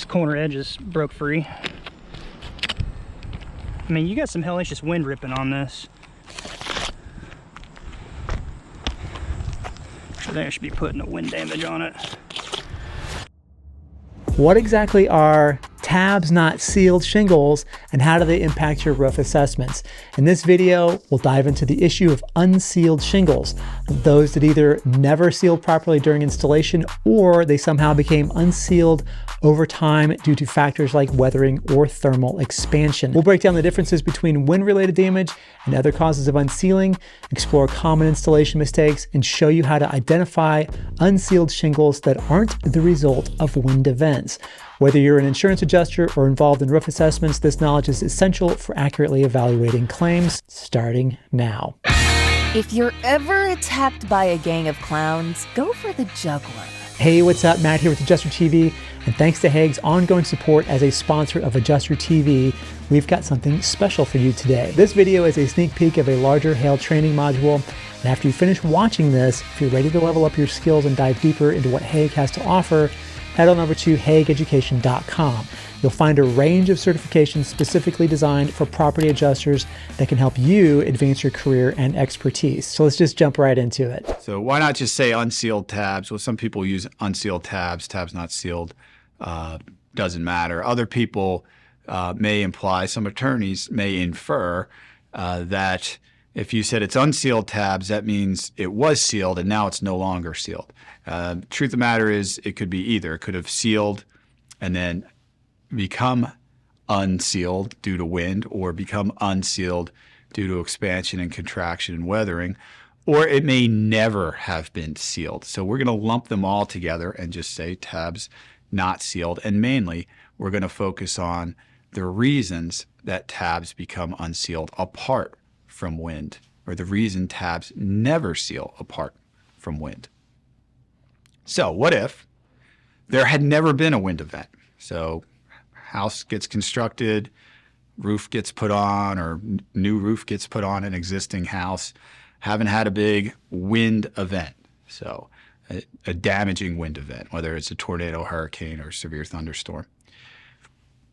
corner edges broke free. I mean, you got some hellacious wind ripping on this. I think I should be putting a wind damage on it. What exactly are tabs not sealed shingles, and how do they impact your roof assessments? In this video, we'll dive into the issue of unsealed shingles, those that either never sealed properly during installation or they somehow became unsealed over time due to factors like weathering or thermal expansion. We'll break down the differences between wind-related damage and other causes of unsealing, explore common installation mistakes, and show you how to identify unsealed shingles that aren't the result of wind events. Whether you're an insurance adjuster or involved in roof assessments, this knowledge is essential for accurately evaluating claims, starting now. If you're ever attacked by a gang of clowns, go for the juggler. Hey, what's up? Matt here with Adjuster TV, and thanks to Haag's ongoing support as a sponsor of Adjuster TV, we've got something special for you today. This video is a sneak peek of a larger hail training module, and after you finish watching this, if you're ready to level up your skills and dive deeper into what Haag has to offer, head on over to haageducation.com. You'll find a range of certifications specifically designed for property adjusters that can help you advance your career and expertise. So let's just jump right into it. So why not just say unsealed tabs? Well, some people use unsealed tabs, tabs not sealed, doesn't matter. Other people may imply, some attorneys may infer that if you said it's unsealed tabs, that means it was sealed and now it's no longer sealed. Truth of the matter is it could be either. It could have sealed and then become unsealed due to wind, or become unsealed due to expansion and contraction and weathering, or it may never have been sealed. So we're going to lump them all together and just say tabs not sealed. And mainly, we're going to focus on the reasons that tabs become unsealed apart from wind, or the reason tabs never seal apart from wind. So what if there had never been a wind event? So house gets constructed, roof gets put on, or new roof gets put on an existing house, haven't had a big wind event. So a damaging wind event, whether it's a tornado, hurricane, or severe thunderstorm.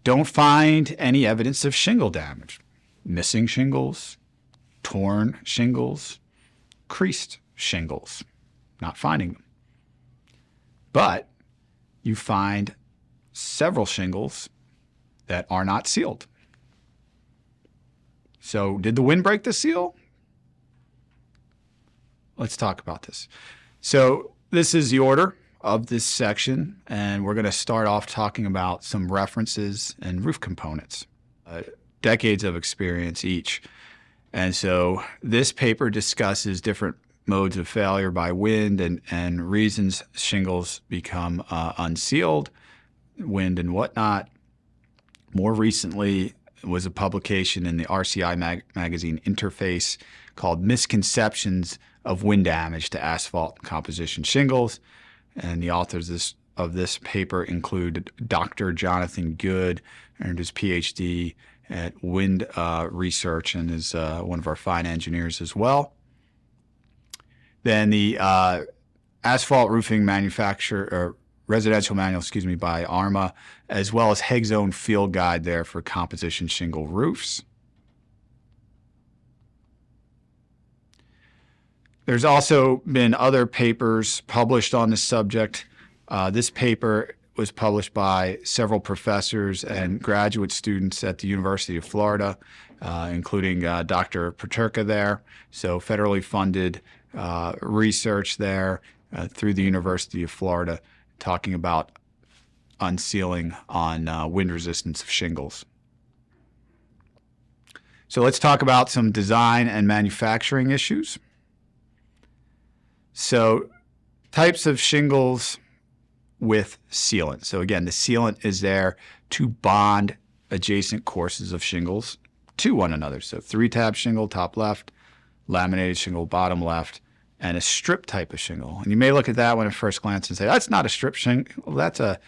Don't find any evidence of shingle damage. Missing shingles, torn shingles, creased shingles. Not finding them. But you find several shingles that are not sealed. So did the wind break the seal? Let's talk about this. So this is the order of this section, and we're going to start off talking about some references and roof components, decades of experience each. And so this paper discusses different modes of failure by wind and reasons shingles become unsealed, wind and whatnot. More recently was a publication in the RCI magazine Interface called Misconceptions of Wind Damage to Asphalt Composition Shingles. And the authors of this paper include Dr. Jonathan Good, earned his PhD at Wind Research, and is one of our fine engineers as well. Then the Asphalt Roofing Manufacturer, or Residential Manual, by ARMA, as well as Haag's own field guide there for composition shingle roofs. There's also been other papers published on this subject. This paper was published by several professors and graduate students at the University of Florida, including Dr. Paterka there. So federally funded research there through the University of Florida, talking about unsealing on wind resistance of shingles. So let's talk about some design and manufacturing issues. So types of shingles with sealant. So again, the sealant is there to bond adjacent courses of shingles to one another. So 3-tab shingle, top left, laminated shingle, bottom left, and a strip type of shingle. And you may look at that one at first glance and say, that's not a strip shingle, that's a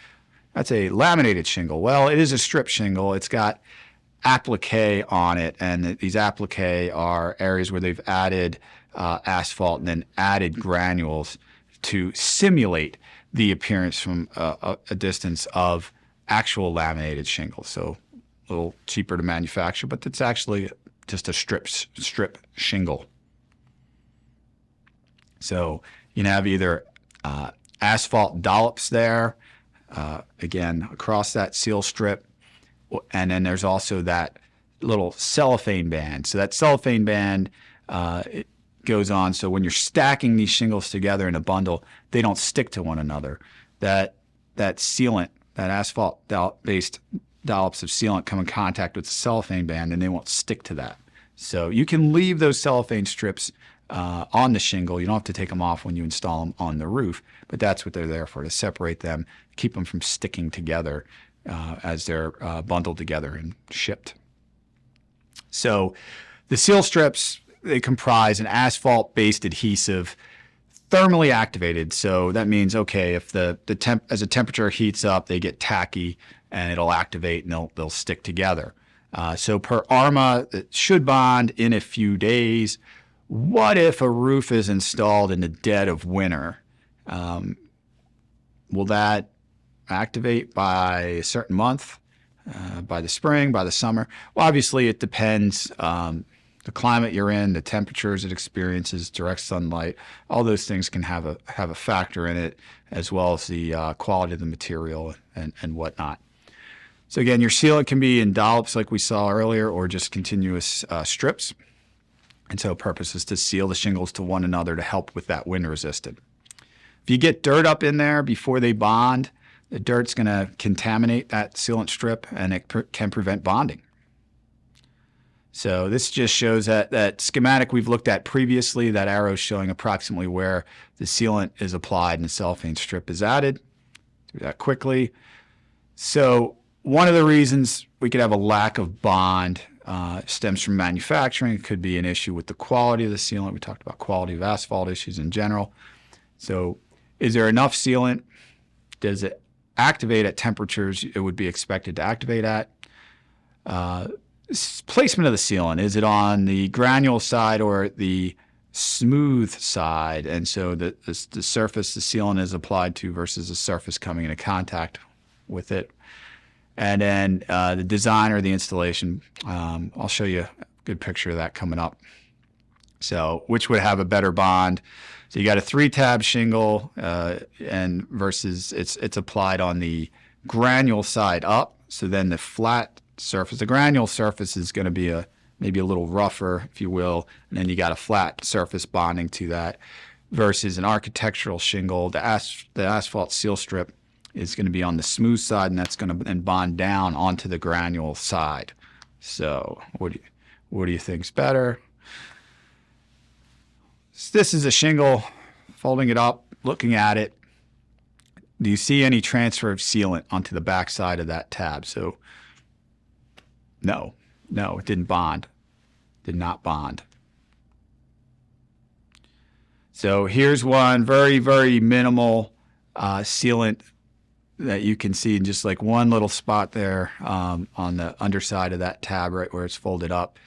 laminated shingle. Well, it is a strip shingle. It's got applique on it, and these applique are areas where they've added asphalt and then added granules to simulate the appearance from a distance of actual laminated shingles. So a little cheaper to manufacture, but it's actually just a strip shingle. So you can have either asphalt dollops there, again, across that seal strip, and then there's also that little cellophane band. So that cellophane band, it goes on, so when you're stacking these shingles together in a bundle, they don't stick to one another. That sealant, that asphalt-based dollops of sealant come in contact with the cellophane band, and they won't stick to that. So you can leave those cellophane strips on the shingle. You don't have to take them off when you install them on the roof, but that's what they're there for, to separate them, keep them from sticking together as they're bundled together and shipped. So the seal strips, they comprise an asphalt-based adhesive, thermally activated. So that means, okay, if as the temperature heats up, they get tacky and it'll activate and they'll stick together. So per ARMA, it should bond in a few days. What if a roof is installed in the dead of winter? Will that activate by a certain month, by the spring, by the summer? Well, obviously it depends. The climate you're in, the temperatures it experiences, direct sunlight, all those things can have a factor in it, as well as the quality of the material and whatnot. So again, your sealant can be in dollops like we saw earlier, or just continuous strips. And so the purpose is to seal the shingles to one another to help with that wind resistant. If you get dirt up in there before they bond, the dirt's going to contaminate that sealant strip, and it can prevent bonding. So this just shows that schematic we've looked at previously. That arrow is showing approximately where the sealant is applied and the cellophane strip is added. Do that quickly. So one of the reasons we could have a lack of bond stems from manufacturing. It could be an issue with the quality of the sealant. We talked about quality of asphalt issues in general. So is there enough sealant? Does it activate at temperatures it would be expected to activate at? Placement of the sealant. Is it on the granule side or the smooth side? And so the surface the sealant is applied to versus the surface coming into contact with it. And then the design or the installation, I'll show you a good picture of that coming up. So which would have a better bond? So you got a 3-tab shingle, and versus it's applied on the granule side up. So then the flat surface, the granule surface is going to be maybe a little rougher, if you will, and then you got a flat surface bonding to that. Versus an architectural shingle, the asphalt seal strip is going to be on the smooth side, and that's going to then bond down onto the granule side. So what do you think's better? This is a shingle, folding it up, looking at it. Do you see any transfer of sealant onto the back side of that tab? So no, it didn't bond. Did not bond. So here's one very, very minimal sealant that you can see in just like one little spot there on the underside of that tab, right where it's folded up.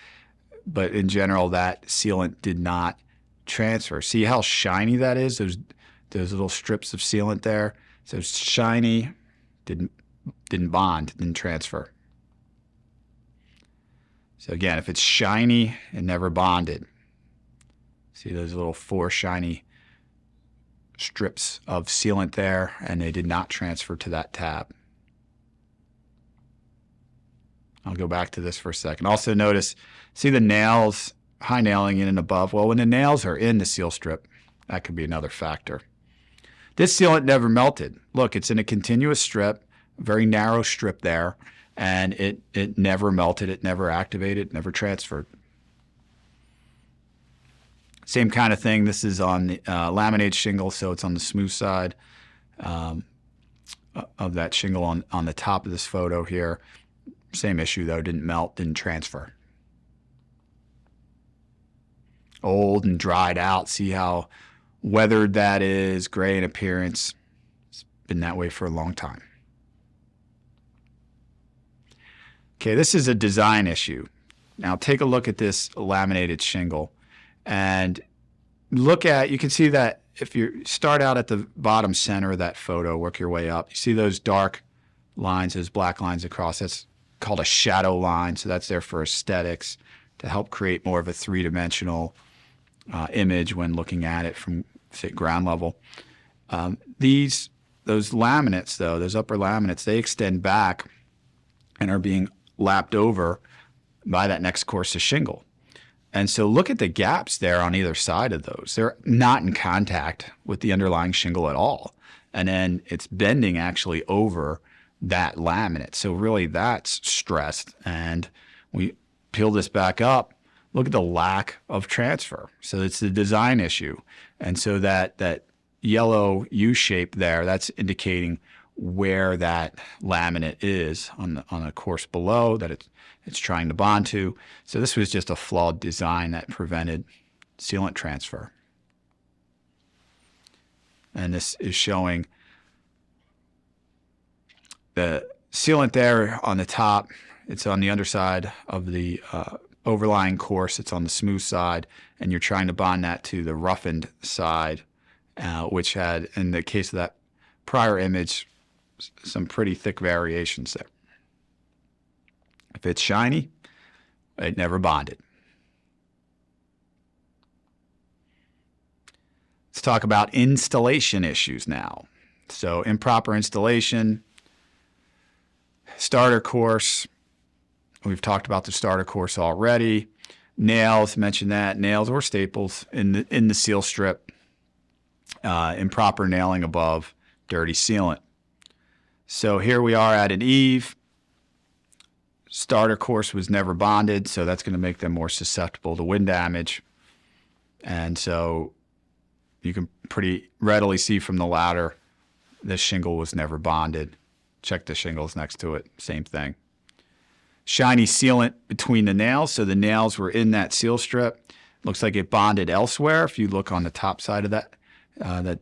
But in general, that sealant did not transfer. See how shiny that is? Those little strips of sealant there. So it's shiny, didn't bond, didn't transfer. So again, if it's shiny, it never bonded. See those little 4 shiny strips of sealant there, and they did not transfer to that tab. I'll go back to this for a second. Also notice, see the nails, high nailing in and above? Well, when the nails are in the seal strip, that could be another factor. This sealant never melted. Look, it's in a continuous strip, a very narrow strip there, and it never melted, it never activated, never transferred. Same kind of thing. This is on the laminated shingle, so it's on the smooth side of that shingle on the top of this photo here. Same issue though, didn't melt, didn't transfer. Old and dried out. See how weathered that is, gray in appearance. It's been that way for a long time. Okay, this is a design issue. Now take a look at this laminated shingle and you can see that if you start out at the bottom center of that photo, work your way up, you see those dark lines, those black lines across. That's called a shadow line. So that's there for aesthetics, to help create more of a three-dimensional image when looking at it from, say, ground level. Those laminates, though, those upper laminates, they extend back and are being lapped over by that next course of shingle. And so look at the gaps there on either side of those. They're not in contact with the underlying shingle at all. And then it's bending actually over that laminate. So really that's stressed. And we peel this back up, look at the lack of transfer. So it's the design issue. And so that yellow U shape there, that's indicating where that laminate is on the course below that it's trying to bond to. So this was just a flawed design that prevented sealant transfer. And this is showing the sealant there on the top. It's on the underside of the overlying course. It's on the smooth side, and you're trying to bond that to the roughened side, which had, in the case of that prior image, some pretty thick variations there. If it's shiny, it never bonded. Let's talk about installation issues now. So improper installation, starter course. We've talked about the starter course already. Nails, mentioned that. Nails or staples in the seal strip. Improper nailing above, dirty sealant. So here we are at an eave. Starter course was never bonded, so that's going to make them more susceptible to wind damage. And so you can pretty readily see from the ladder this shingle was never bonded. Check the shingles next to it, same thing. Shiny sealant between the nails, so the nails were in that seal strip. Looks like it bonded elsewhere. If you look on the top side of that,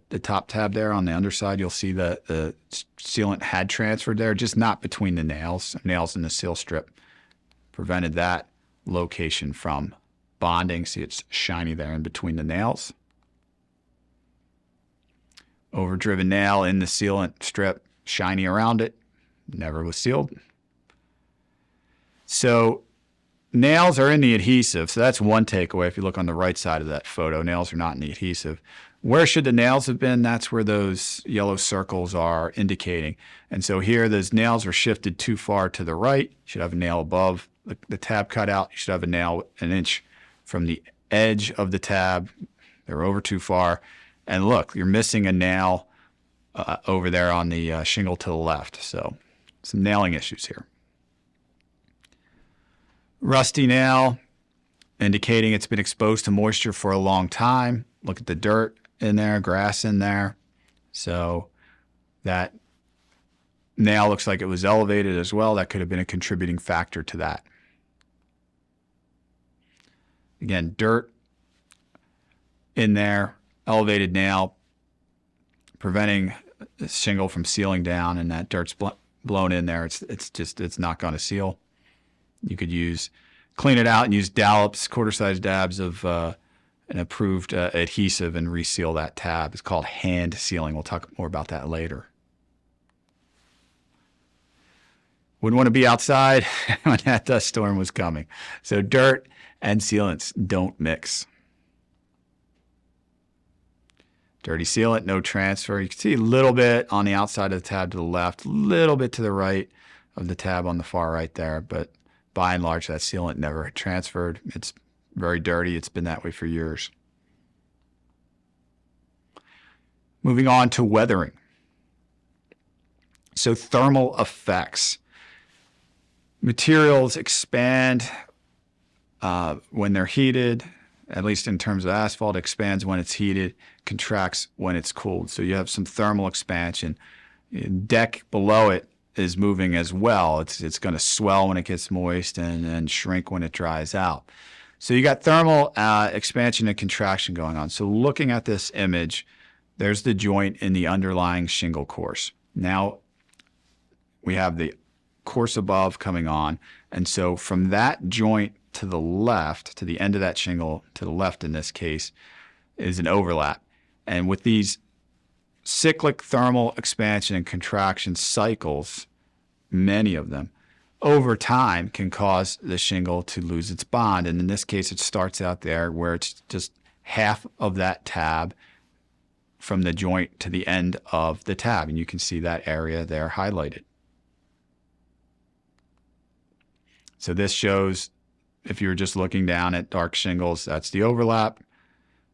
the top tab there on the underside, you'll see the sealant had transferred there, just not between the nails. Nails in the seal strip prevented that location from bonding. See, it's shiny there in between the nails. Overdriven nail in the sealant strip, shiny around it, never was sealed. So nails are in the adhesive, so that's one takeaway. If you look on the right side of that photo, nails are not in the adhesive. Where should the nails have been? That's where those yellow circles are indicating. And so here, those nails are shifted too far to the right. You should have a nail above the tab cutout. You should have a nail an inch from the edge of the tab. They're over too far. And look, you're missing a nail over there on the shingle to the left. So some nailing issues here. Rusty nail, indicating it's been exposed to moisture for a long time. Look at the dirt in there, grass in there. So that nail looks like it was elevated as well. That could have been a contributing factor to that. Again, dirt in there, elevated nail, preventing the shingle from sealing down, and that dirt's blown in there. It's not going to seal. You could clean it out and use dollops, quarter-sized dabs of an approved adhesive and reseal that tab. It's called hand sealing. We'll talk more about that later. Wouldn't want to be outside when that dust storm was coming. So dirt and sealants don't mix. Dirty sealant, no transfer. You can see a little bit on the outside of the tab to the left, a little bit to the right of the tab on the far right there, but by and large, that sealant never transferred. It's very dirty. It's been that way for years. Moving on to weathering. So thermal effects. Materials expand when they're heated, at least in terms of asphalt, expands when it's heated, contracts when it's cooled. So you have some thermal expansion. Deck below it is moving as well. It's going to swell when it gets moist and shrink when it dries out. So you got thermal expansion and contraction going on. So looking at this image, there's the joint in the underlying shingle course. Now we have the course above coming on. And so from that joint to the left, to the end of that shingle, to the left in this case, is an overlap. And with these cyclic thermal expansion and contraction cycles many of them, over time can cause the shingle to lose its bond. And in this case, it starts out there where it's just half of that tab from the joint to the end of the tab. And you can see that area there highlighted. So this shows, if you're just looking down at dark shingles, that's the overlap.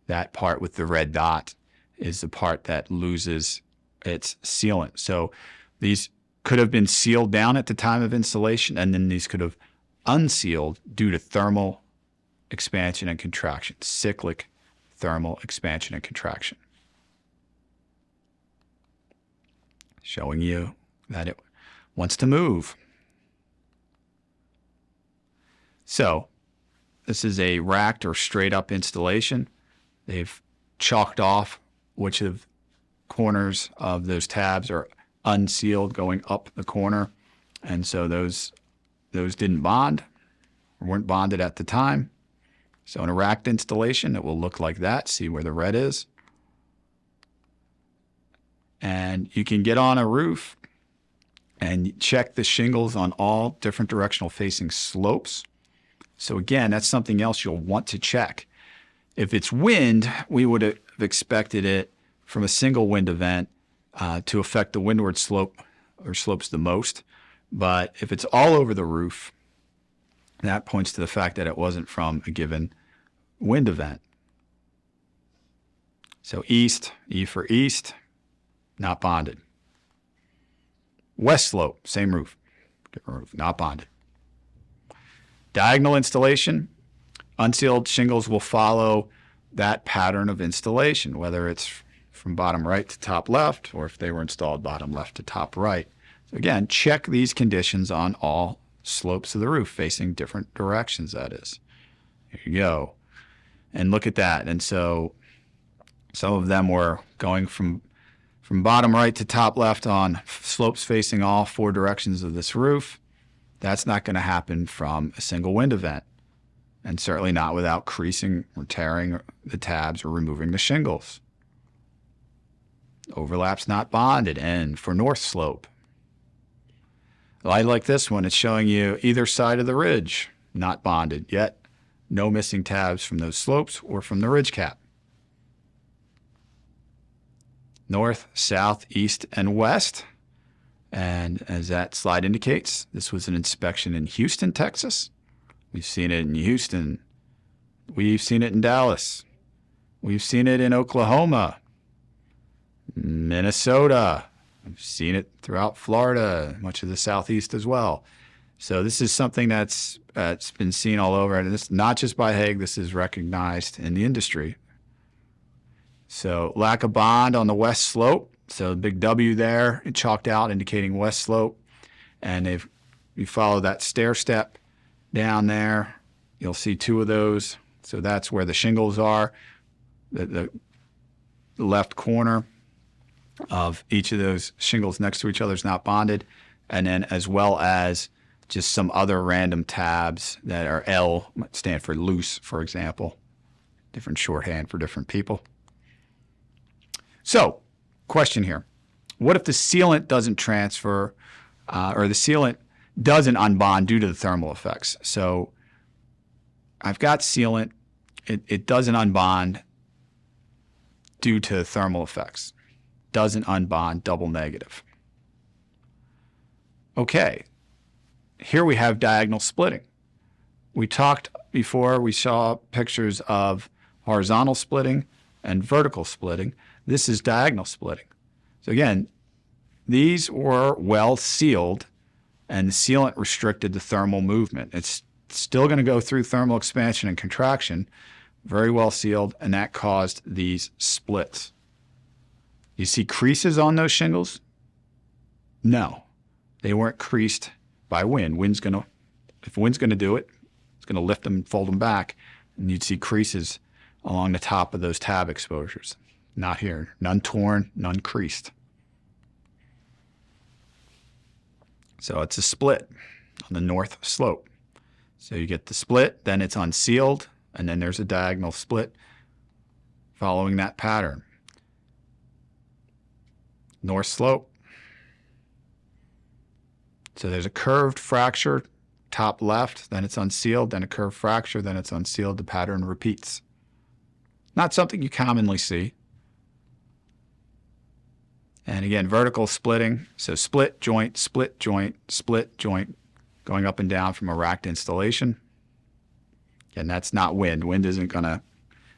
That part with the red dot is the part that loses its sealant. So these could have been sealed down at the time of installation, and then these could have unsealed due to thermal expansion and contraction, cyclic thermal expansion and contraction. Showing you that it wants to move. So this is a racked or straight up installation. They've chalked off which of corners of those tabs are unsealed going up the corner. And so those didn't bond or weren't bonded at the time. So in a racked installation, it will look like that. See where the red is. And you can get on a roof and check the shingles on all different directional facing slopes. So again, that's something else you'll want to check. If it's wind, we would have expected it from a single wind event to affect the windward slope or slopes the most. But if it's all over the roof, that points to the fact that it wasn't from a given wind event. So east, E for east, not bonded. West slope, same roof, different roof, not bonded. Diagonal installation, unsealed shingles will follow that pattern of installation, whether it's from bottom right to top left, or if they were installed bottom left to top right. So again, check these conditions on all slopes of the roof, facing different directions, that is. Here you go. And look at that. And so some of them were going from bottom right to top left on slopes facing all four directions of this roof. That's not going to happen from a single wind event, and certainly not without creasing or tearing the tabs or removing the shingles. Overlap's not bonded. And for north slope, I like this one. It's showing you either side of the ridge, not bonded, yet no missing tabs from those slopes or from the ridge cap. North, south, east, and west. And as that slide indicates, this was an inspection in Houston, Texas. We've seen it in Houston. We've seen it in Dallas. We've seen it in Oklahoma, Minnesota. We've seen it throughout Florida, much of the southeast as well. So this is something that's been seen all over, and it's not just by Haag. This is recognized in the industry. So lack of bond on the west slope. So the big W there, chalked out, indicating west slope. And if you follow that stair step down there, you'll see two of those. So that's where the shingles are. The left corner of each of those shingles next to each other is not bonded. And then as well as just some other random tabs that are L, stand for loose, for example. Different shorthand for different people. So, question here. What if the sealant doesn't transfer or the sealant doesn't unbond due to the thermal effects? So I've got sealant. It doesn't unbond due to thermal effects. Doesn't unbond, double negative. Okay. Here we have diagonal splitting. We talked before, we saw pictures of horizontal splitting and vertical splitting. This is diagonal splitting. So again, these were well sealed, and the sealant restricted the thermal movement. It's still going to go through thermal expansion and contraction, very well sealed, and that caused these splits. You see creases on those shingles? No, they weren't creased by wind. If wind's going to do it, it's going to lift them and fold them back, and you'd see creases along the top of those tab exposures. Not here. None torn, none creased. So it's a split on the north slope. So you get the split, then it's unsealed, and then there's a diagonal split following that pattern. North slope, So there's a curved fracture, top left, then it's unsealed, then a curved fracture, then it's unsealed. The pattern repeats. Not something you commonly see. And again, vertical splitting. So split joint, split joint, split joint, going up and down from a racked installation. And that's not wind. Wind isn't going to,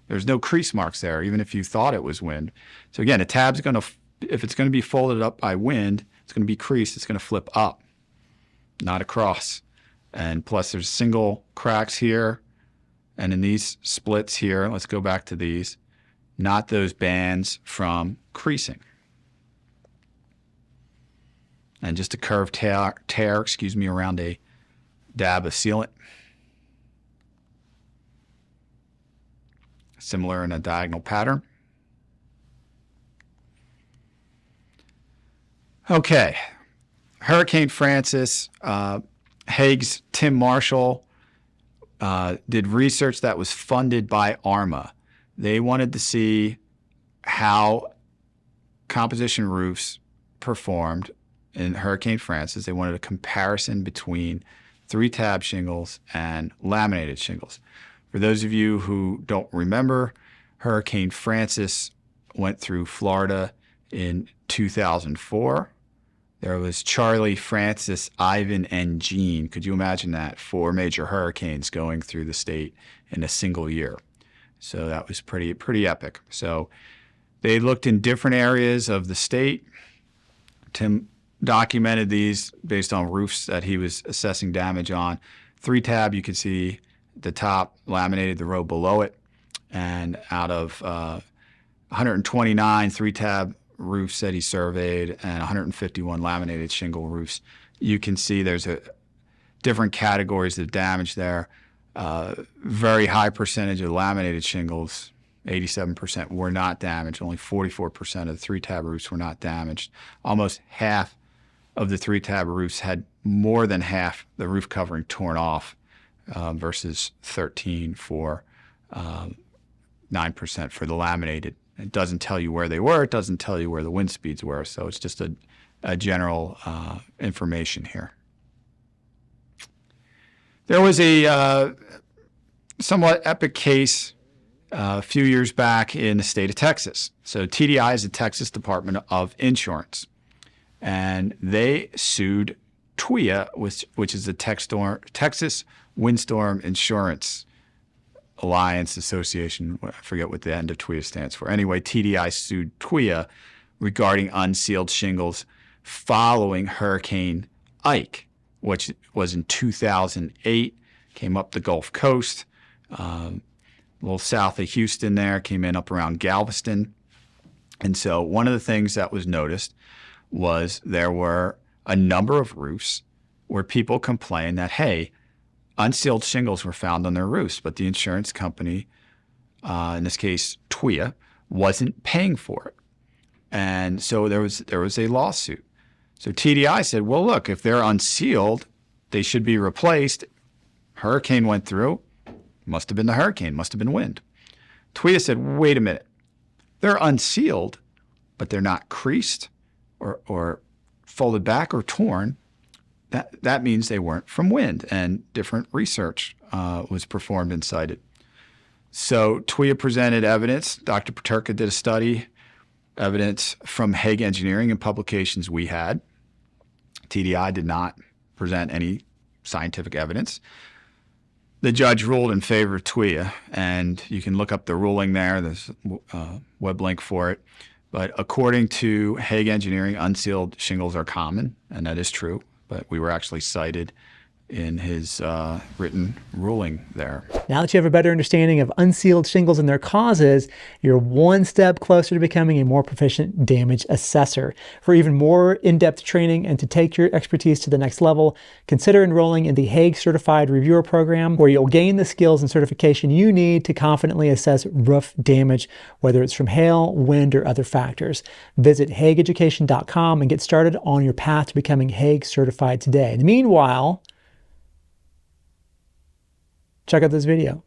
there's no crease marks there, even if you thought it was wind. So again, a tab's going to, if it's going to be folded up by wind, it's going to be creased. It's going to flip up, not across. And plus there's single cracks here. And in these splits here, let's go back to these, not those bands from creasing. And just a curved tear, around a dab of sealant. Similar in a diagonal pattern. Okay, Hurricane Francis, Haag's Tim Marshall did research that was funded by ARMA. They wanted to see how composition roofs performed in Hurricane Francis. They wanted a comparison between 3-tab shingles and laminated shingles. For those of you who don't remember, Hurricane Francis went through Florida in 2004. There was Charlie, Francis, Ivan, and Gene. Could you imagine that? 4 major hurricanes going through the state in a single year. So that was pretty epic. So they looked in different areas of the state. Tim documented these based on roofs that he was assessing damage on. 3-tab, you can see the top laminated, the row below it. And out of 129 3-tab roofs that he surveyed and 151 laminated shingle roofs, you can see there's different categories of damage there. Very high percentage of laminated shingles, 87%, were not damaged. Only 44% of the 3-tab roofs were not damaged. Almost half of the 3-tab roofs had more than half the roof covering torn off, versus 13 for 9% for the laminated. It doesn't tell you where they were. It doesn't tell you where the wind speeds were. So it's just a general information here. There was a somewhat epic case a few years back in the state of Texas. So TDI is the Texas Department of Insurance. And they sued TWIA, which is the Texas Windstorm Insurance Alliance Association. I forget what the end of TWIA stands for. Anyway, TDI sued TWIA regarding unsealed shingles following Hurricane Ike, which was in 2008, came up the Gulf Coast, a little south of Houston there, came in up around Galveston. And so one of the things that was noticed was there were a number of roofs where people complained that, hey, unsealed shingles were found on their roofs, but the insurance company, in this case TWIA, wasn't paying for it. And so there was a lawsuit. So TDI said, well, look, if they're unsealed, they should be replaced. Hurricane went through. Must have been the hurricane, must have been wind. TWIA said, wait a minute. They're unsealed, but they're not creased or folded back or torn. That means they weren't from wind, and different research was performed and cited. So TWIA presented evidence. Dr. Paterka did a study, evidence from Haag Engineering and publications we had. TDI did not present any scientific evidence. The judge ruled in favor of TWIA, and you can look up the ruling there. There's a web link for it. But according to Haag Engineering, unsealed shingles are common, and that is true. But we were actually cited in his written ruling there. Now that you have a better understanding of unsealed shingles and their causes, you're one step closer to becoming a more proficient damage assessor. For even more in-depth training and to take your expertise to the next level, consider enrolling in the Haag Certified Reviewer Program, where you'll gain the skills and certification you need to confidently assess roof damage, whether it's from hail, wind, or other factors. Visit HaagEducation.com and get started on your path to becoming Haag Certified today. And meanwhile, check out this video.